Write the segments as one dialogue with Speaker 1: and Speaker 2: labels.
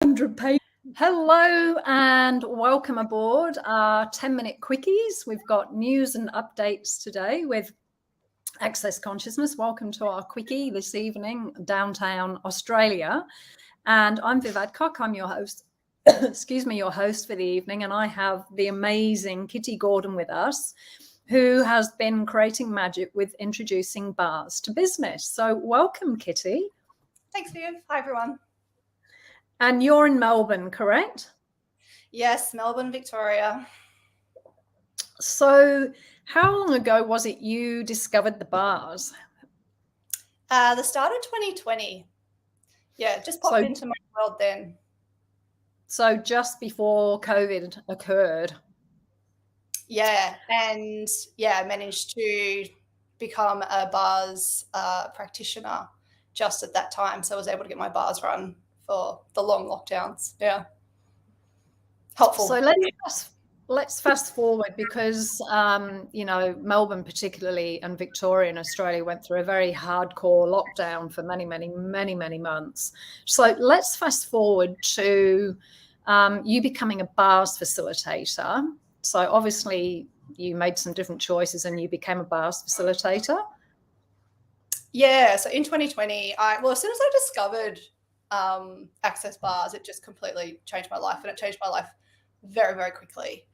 Speaker 1: 100 pages. Hello and welcome aboard our 10-minute quickies. We've got news and updates today with Access Consciousness. Welcome to our quickie this evening, downtown Australia. And I'm Viv Adcock. I'm your host. Excuse me, your host for the evening. And I have the amazing Kitty Gordon with us, who has been creating magic with introducing bars to business. So welcome, Kitty.
Speaker 2: Thanks, Viv. Hi, everyone.
Speaker 1: And you're in Melbourne, correct?
Speaker 2: Yes, Melbourne, Victoria.
Speaker 1: So how long ago was it you discovered the bars?
Speaker 2: The start of 2020. Yeah, just popped into my world then.
Speaker 1: So just before COVID occurred.
Speaker 2: Yeah, and I managed to become a bars practitioner just at that time. So I was able to get my bars run for the long lockdowns. Yeah. Helpful.
Speaker 1: So let's fast forward because, Melbourne particularly and Victoria and Australia went through a very hardcore lockdown for many months. So let's fast forward to you becoming a bars facilitator. So obviously you made some different choices and you became a bars facilitator.
Speaker 2: Yeah. So in 2020, as soon as I discovered Access Bars, it just completely changed my life, and it changed my life very, very quickly.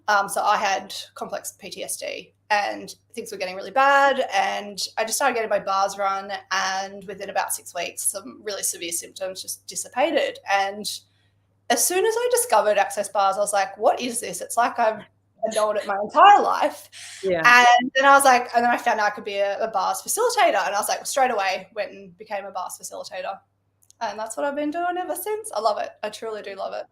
Speaker 2: So I had complex PTSD and things were getting really bad, and I just started getting my bars run, and within about 6 weeks, some really severe symptoms just dissipated. And as soon as I discovered Access Bars, I was like, what is this? It's like I've known it my entire life.
Speaker 1: Yeah.
Speaker 2: And then I found out I could be a bars facilitator, and I was like, straight away went and became a bars facilitator. And that's what I've been doing ever since. I love it. I truly do love it.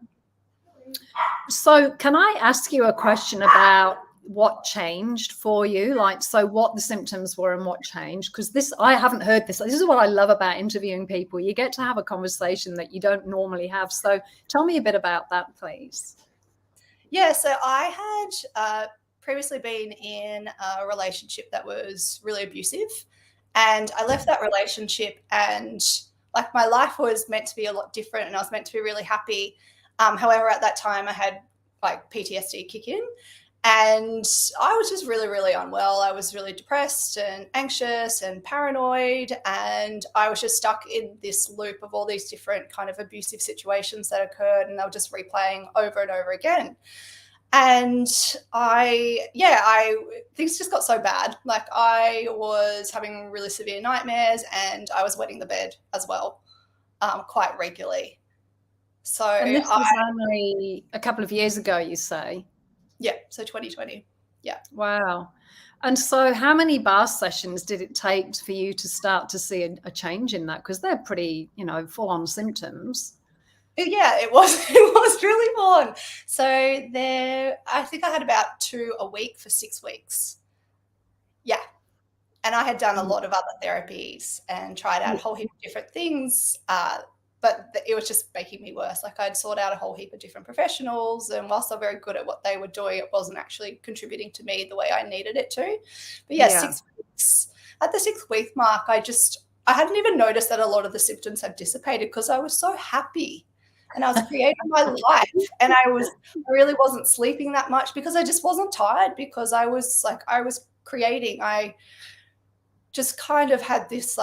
Speaker 1: So can I ask you a question about what changed for you? So what the symptoms were and what changed? Because I haven't heard this. This is what I love about interviewing people. You get to have a conversation that you don't normally have. So tell me a bit about that, please.
Speaker 2: Yeah, so I had previously been in a relationship that was really abusive, and I left that relationship, and like my life was meant to be a lot different, and I was meant to be really happy. However, at that time I had like PTSD kick in, and I was just really, really unwell. I was really depressed and anxious and paranoid, and I was just stuck in this loop of all these different kind of abusive situations that occurred, and they were just replaying over and over again. And things just got so bad. Like I was having really severe nightmares, and I was wetting the bed as well, quite regularly. So
Speaker 1: and this was only a couple of years ago, you say?
Speaker 2: Yeah, so 2020. Yeah.
Speaker 1: Wow. And so how many bar sessions did it take for you to start to see a change in that? Because they're pretty, full-on symptoms.
Speaker 2: Yeah, it was really full on. So I think I had about 2 a week for 6 weeks. Yeah. And I had done a lot of other therapies and tried out a whole heap of different things, but it was just making me worse. Like I'd sought out a whole heap of different professionals, and whilst they're very good at what they were doing, it wasn't actually contributing to me the way I needed it to. But 6 weeks, at the 6th week mark, I hadn't even noticed that a lot of the symptoms had dissipated because I was so happy. And I was creating my life, and I really wasn't sleeping that much because I just wasn't tired, because I was creating. I just kind of had this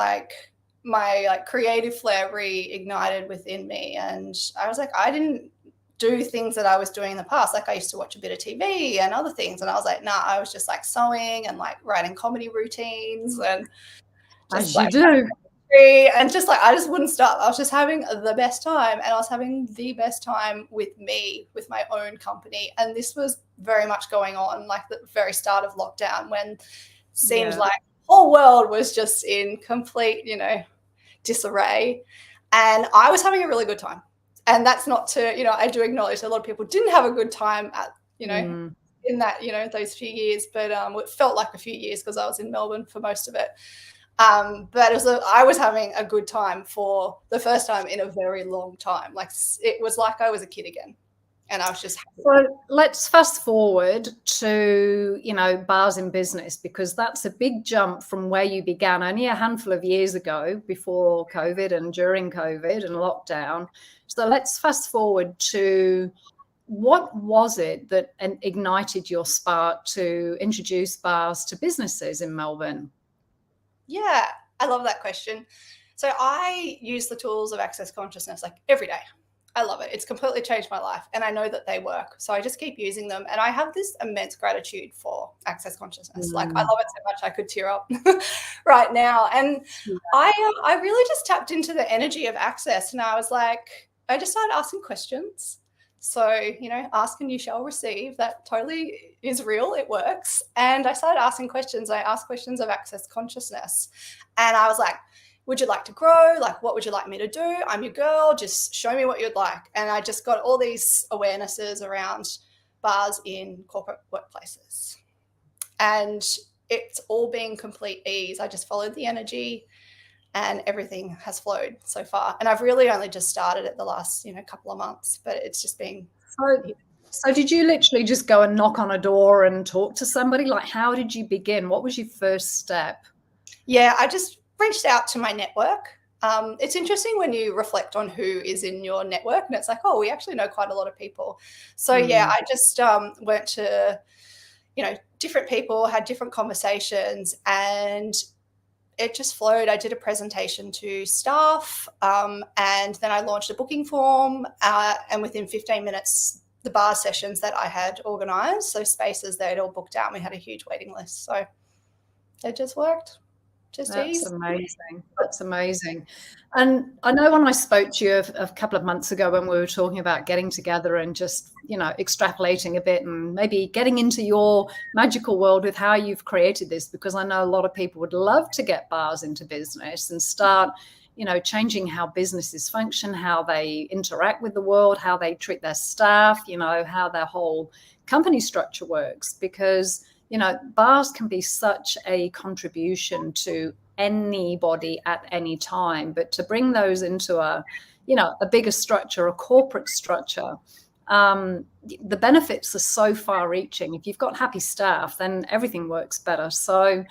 Speaker 2: my creative flare reignited within me, and I was like, I didn't do things that I was doing in the past. Like I used to watch a bit of TV and other things, and I was like, nah, I was just like sewing and like writing comedy routines and
Speaker 1: just as you do.
Speaker 2: And just like I just wouldn't stop. I was just having the best time, and I was having the best time with my own company. And this was very much going on like the very start of lockdown, when it seemed like the whole world was just in complete, disarray. And I was having a really good time. And that's not to, I do acknowledge a lot of people didn't have a good time at, in that, those few years, but it felt like a few years because I was in Melbourne for most of it. But I was having a good time for the first time in a very long time. Like it was like I was a kid again. And I was just happy.
Speaker 1: So let's fast forward to, bars in business, because that's a big jump from where you began only a handful of years ago, before COVID and during COVID and lockdown. So let's fast forward to, what was it that ignited your spark to introduce bars to businesses in Melbourne?
Speaker 2: Yeah, I love that question. So I use the tools of Access Consciousness like every day. I love it. It's completely changed my life, and I know that they work. So I just keep using them, and I have this immense gratitude for Access Consciousness. Like, I love it so much I could tear up right now. And I really just tapped into the energy of Access, and I was like, I just started asking questions. So, ask and you shall receive. That totally is real. It works. And I started asking questions. I asked questions of Access Consciousness. And I was like, would you like to grow? Like, what would you like me to do? I'm your girl. Just show me what you'd like. And I just got all these awarenesses around bars in corporate workplaces. And it's all been complete ease. I just followed the energy, and everything has flowed so far. And I've really only just started it the last, couple of months, but it's just been.
Speaker 1: So did you literally just go and knock on a door and talk to somebody? Like, how did you begin? What was your first step?
Speaker 2: Yeah, I just reached out to my network. It's interesting when you reflect on who is in your network, and it's like, oh, we actually know quite a lot of people. So yeah, I just went to, different people, had different conversations, and it just flowed. I did a presentation to staff, and then I launched a booking form, and within 15 minutes, the bar sessions that I had organised, so spaces, they'd all booked out, and we had a huge waiting list. So it just worked.
Speaker 1: That's amazing. That's amazing. And I know when I spoke to you a couple of months ago, when we were talking about getting together and just, extrapolating a bit and maybe getting into your magical world with how you've created this, because I know a lot of people would love to get bars into business and start, changing how businesses function, how they interact with the world, how they treat their staff, how their whole company structure works, because bars can be such a contribution to anybody at any time, but to bring those into a bigger structure, a corporate structure, the benefits are so far reaching. If you've got happy staff, then everything works better. So,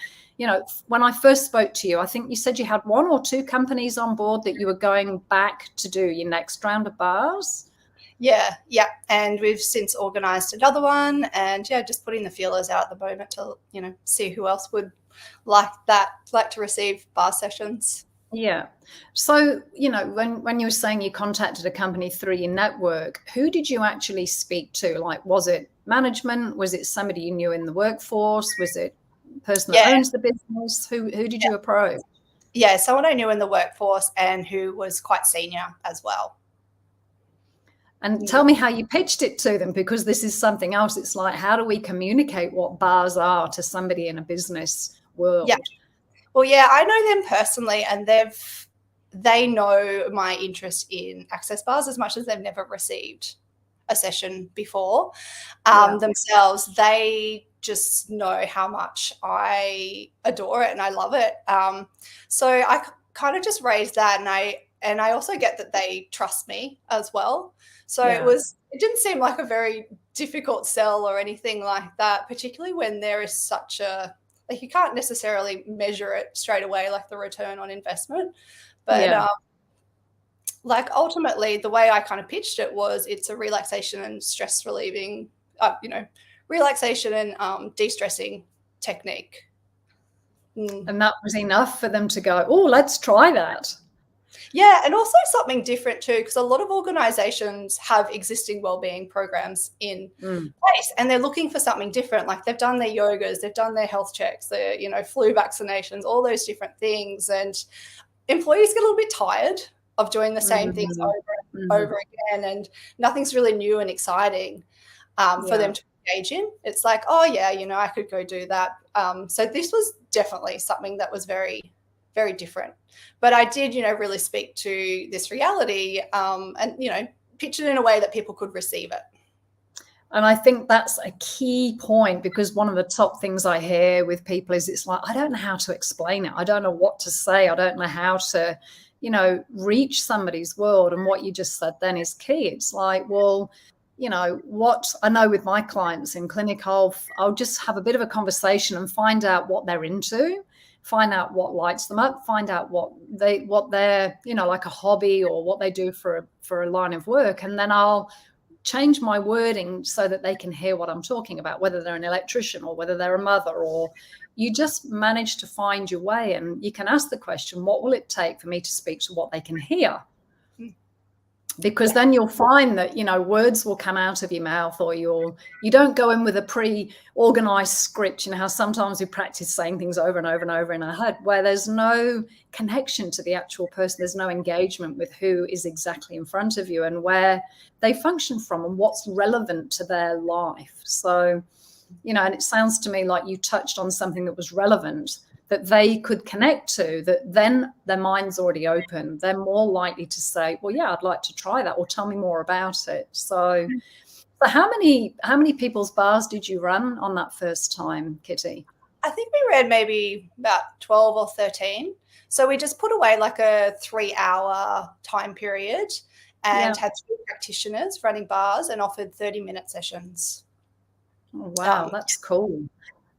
Speaker 1: when I first spoke to you, I think you said you had 1 or 2 companies on board that you were going back to do your next round of bars.
Speaker 2: Yeah. And we've since organised another one, and just putting the feelers out at the moment to, see who else would like to receive bar sessions.
Speaker 1: Yeah. So, when you were saying you contacted a company through your network, who did you actually speak to? Like, was it management? Was it somebody you knew in the workforce? Was it the person that owns the business? Who did you approach?
Speaker 2: Yeah, someone I knew in the workforce and who was quite senior as well.
Speaker 1: And tell me how you pitched it to them, because this is something else. It's like, how do we communicate what bars are to somebody in a business world?
Speaker 2: Yeah. Well, yeah, I know them personally, and they know my interest in access bars as much as they've never received a session before themselves. They just know how much I adore it and I love it. So I kind of just raised that, and I also get that they trust me as well. So it didn't seem like a very difficult sell or anything like that, particularly when there is such a, like, you can't necessarily measure it straight away, like the return on investment. But like, ultimately, the way I kind of pitched it was, it's a relaxation and stress relieving, relaxation and de-stressing technique.
Speaker 1: And that was enough for them to go, oh, let's try that.
Speaker 2: Yeah, and also something different too, because a lot of organizations have existing wellbeing programs in place, and they're looking for something different. Like, they've done their yogas, they've done their health checks, their flu vaccinations, all those different things, and employees get a little bit tired of doing the same things over and over again, and nothing's really new and exciting for them to engage in. It's like, oh yeah, I could go do that. So this was definitely something that was very, very different. But I did, really speak to this reality, and, pitch it in a way that people could receive it.
Speaker 1: And I think that's a key point, because one of the top things I hear with people is, it's like, I don't know how to explain it. I don't know what to say. I don't know how to, reach somebody's world. And what you just said then is key. It's like, well, what I know with my clients in clinic, I'll just have a bit of a conversation and find out what they're into, find out what lights them up, find out what they're, you know, like a hobby or what they do for a line of work. And then I'll change my wording so that they can hear what I'm talking about, whether they're an electrician or whether they're a mother, or you just manage to find your way. And you can ask the question, what will it take for me to speak to what they can hear? Because then you'll find that, you know, words will come out of your mouth, or you don't go in with a pre-organized script. You know how sometimes we practice saying things over and over and over in our head, where there's no connection to the actual person. There's no engagement with who is exactly in front of you and where they function from and what's relevant to their life. So, you know, and it sounds to me like you touched on something that was relevant, that they could connect to, that then their mind's already open. They're more likely to say, well, yeah, I'd like to try that, or tell me more about it. So how many people's bars did you run on that first time, Kitty?
Speaker 2: I think we read maybe about 12 or 13. So we just put away like a 3-hour time period and had 3 practitioners running bars and offered 30-minute sessions.
Speaker 1: Oh, wow, that's cool.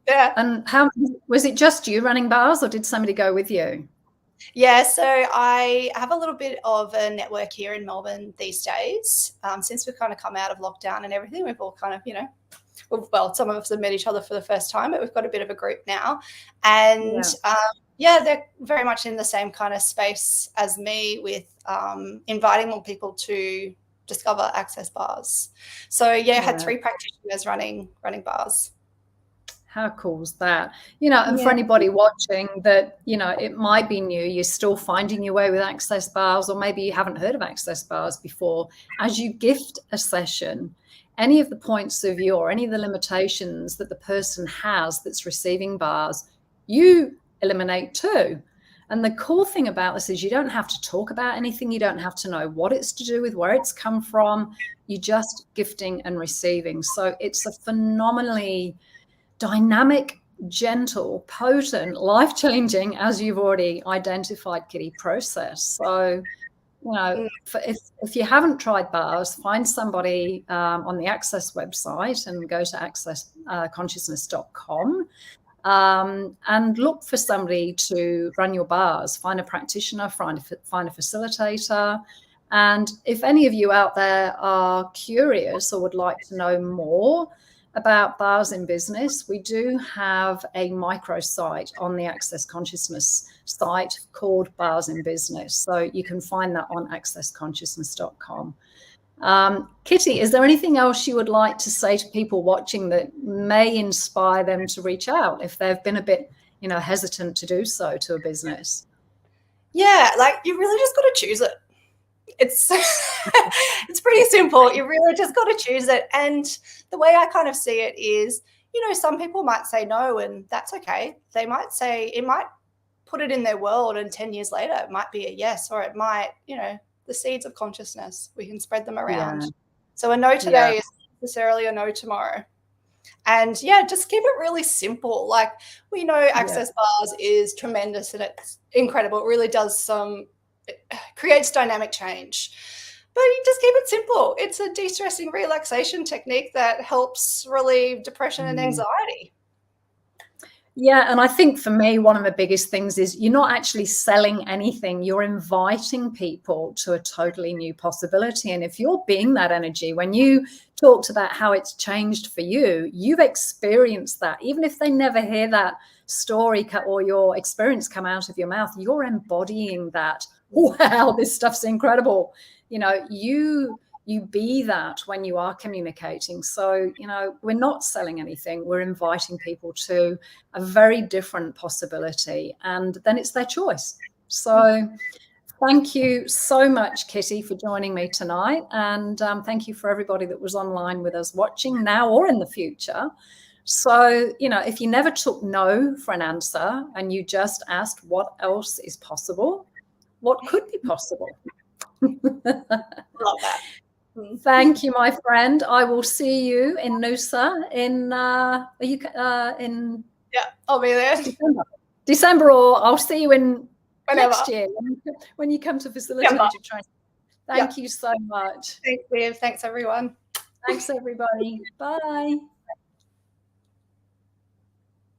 Speaker 2: Yeah.
Speaker 1: And how was it, just you running bars, or did somebody go with you?
Speaker 2: Yeah, so I have a little bit of a network here in Melbourne these days. Since we've kind of come out of lockdown and everything, we've all kind of, you know, well, some of us have met each other for the first time, but we've got a bit of a group now. And they're very much in the same kind of space as me, with inviting more people to discover Access bars. So I had 3 practitioners running bars.
Speaker 1: How cool is that? You know, and for anybody watching that, you know, it might be new, you're still finding your way with Access bars, or maybe you haven't heard of Access bars before. As you gift a session, any of the points of view or any of the limitations that the person has that's receiving bars, you eliminate too. And the cool thing about this is you don't have to talk about anything. You don't have to know what it's to do with, where it's come from. You're just gifting and receiving. So it's a phenomenally dynamic, gentle, potent, life-changing, as you've already identified, Kitty, process. So, you know, if you haven't tried bars, find somebody on the Access website and go to accessconsciousness.com and look for somebody to run your bars. Find a practitioner, find a facilitator. And if any of you out there are curious or would like to know more about bars in business, we do have a microsite on the Access Consciousness site called Bars in Business. So you can find that on accessconsciousness.com. Kitty, is there anything else you would like to say to people watching that may inspire them to reach out if they've been a bit, you know, hesitant to do so to a business?
Speaker 2: Yeah, like you really just got to choose it. It's it's pretty simple. You really just got to choose it. And the way I kind of see it is, you know, some people might say no, and that's okay. They might say, it might put it in their world, and 10 years later it might be a yes, or it might, you know, the seeds of consciousness, we can spread them around. So a no today is necessarily a no tomorrow. And just keep it really simple. Like, we know Access bars is tremendous and it's incredible. It really does it creates dynamic change. But you just keep it simple. It's a de-stressing relaxation technique that helps relieve depression and anxiety.
Speaker 1: Yeah, and I think for me, one of the biggest things is you're not actually selling anything. You're inviting people to a totally new possibility. And if you're being that energy, when you talked about how it's changed for you, you've experienced that. Even if they never hear that story or your experience come out of your mouth, you're embodying that. Wow, this stuff's incredible. You know, you be that when you are communicating. So, you know, we're not selling anything. We're inviting people to a very different possibility, and then it's their choice. So thank you so much, Kitty, for joining me tonight. And thank you for everybody that was online with us watching now or in the future. So, you know, if you never took no for an answer and you just asked what else is possible, what could be possible?
Speaker 2: Love that.
Speaker 1: Thank you, my friend. I will see you in Noosa in
Speaker 2: I'll be there.
Speaker 1: December, or I'll see you in
Speaker 2: Whenever.
Speaker 1: Next year when you come to facilitate your training. Thank you so much.
Speaker 2: Thanks, Liv. Thanks, everyone.
Speaker 1: Thanks, everybody. Bye.